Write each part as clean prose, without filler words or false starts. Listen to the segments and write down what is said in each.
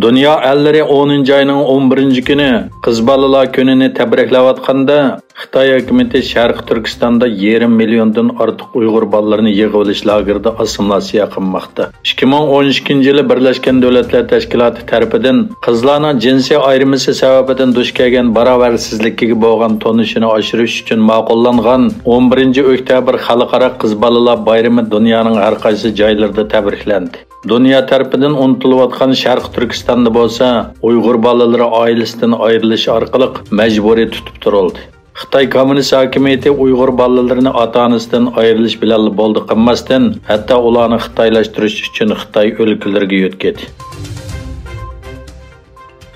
Dünya elleri 10. ayının 11. günü Kız Balalar Günü'nü təbriklayotganda Xitoy hukumatı Sharq Turkistonda 20 milyondan ortiq Uyg'ur balalarini yig'ib olish lagerida assimilyatsiya qilmoqda. 2012 yili Birlashgan Davlatlar Tashkiloti tarafidan qizlarning jinsiy ayrimisi sababidan duch kelgan barobarsizligiga bo'lgan tonishini oshirish uchun ma'qullangan 11 oktyabr xalqaro qiz balalar bayrami dunyoning har qaysi joylarida tabriklandi. Dünya tarafından unutilayotgan Sharq Turkistonda bo'lsa, Uyg'ur bolalari oilasidan ayrilish orqali majburiy tutib turildi. Xitoy kommunist hokimiyati Uyg'ur bolalarini ota-onasidan ayrilish bilan bo'ldi qilmasdan, hatto ularni xitoylashtirish uchun Xitoy o'lkalariga yo'tkadi.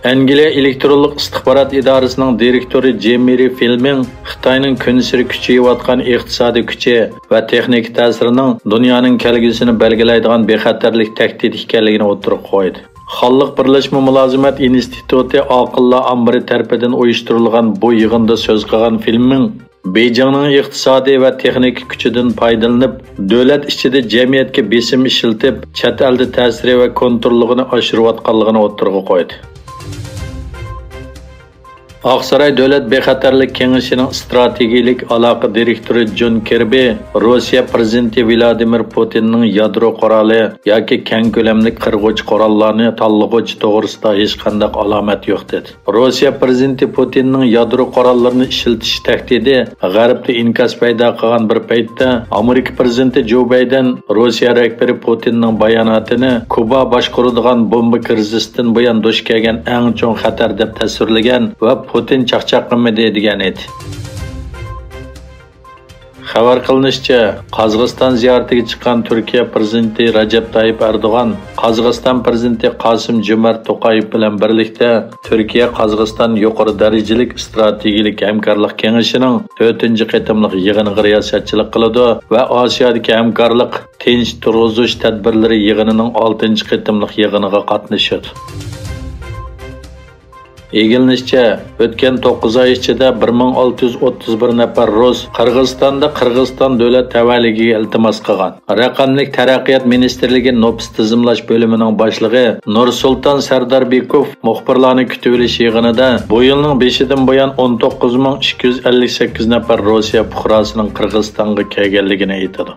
Angliya elektronlik istixborot idorasining direktori Jeremy Fleming Xitoyning kun sari kuchayayotgan iqtisodiy kuchi va texnik ta'sirining dunyoning kelgusini belgilaydigan bexatarlik tahdid ekanligini o'tirib qo'ydi. Xalq Birlashma Mulozimat instituti aqllar ambiri tarafidan uyushtirilgan bu yig'inda so'z qilgan Fleming Beijingning iqtisodiy va texnik kuchidan foydalanib, davlat ichida jamiyatga besim ishiltib, chet elda ta'siri va kontrolligini oshirayotganligini o'tirg'a qo'ydi. Aqsaray Davlat Bexatarlik Kengashining strategik aloqa direktori John Kirby Rossiya prezidenti Vladimir Putinning yadro quroli yoki keng ko'lamli qirg'och qurollarni tanlag'uchi to'g'risida hech qanday alomat yo'q dedi. Rossiya prezidenti Putinning yadro qurollarini ishiltish tahdidi G'arbda inkas paydo qilgan bir paytda Amerika prezidenti Joe Biden Rossiya rahbari Putinning bayonotini Kuba boshqaradigan bomba krizisidan buyon duch kelgan eng chong xatar deb tasvirlagan va Putin chaqchaq qilmadi degan edi. Xabar qilinishicha, Qozog'iston ziyoratiga chiqqan Turkiya prezidenti Rajab Tayyip Erdo'g'an Qozog'iston prezidenti Qosim Jomart To'qayev bilan birlikda Turkiya Qozog'iston yuqori darajalik strategik hamkorlik kengashining 4-qatimliq yig'iniga riyosatchilik qiladi va Osiyodagi hamkorlik tinch turg'izish tadbirlari yig'inining 6-qatimliq yig'iniga qatnashadi. Egilishicha, o'tgan 9 oy ichida 1631 nafar rus Qirg'izistonda Qirg'iziston davlat tavalligiga iltimos qilgan. Raqamlik taraqqiyot ministrligi nopis tizimlash bo'limining boshlig'i Nursulton Sardarbekov muxbirlarni kutib olish yig'inida bu yilning 5-dan buyon 19258 nafar Rossiya fuqarosining Qirg'izistonga kelganligini aytdi.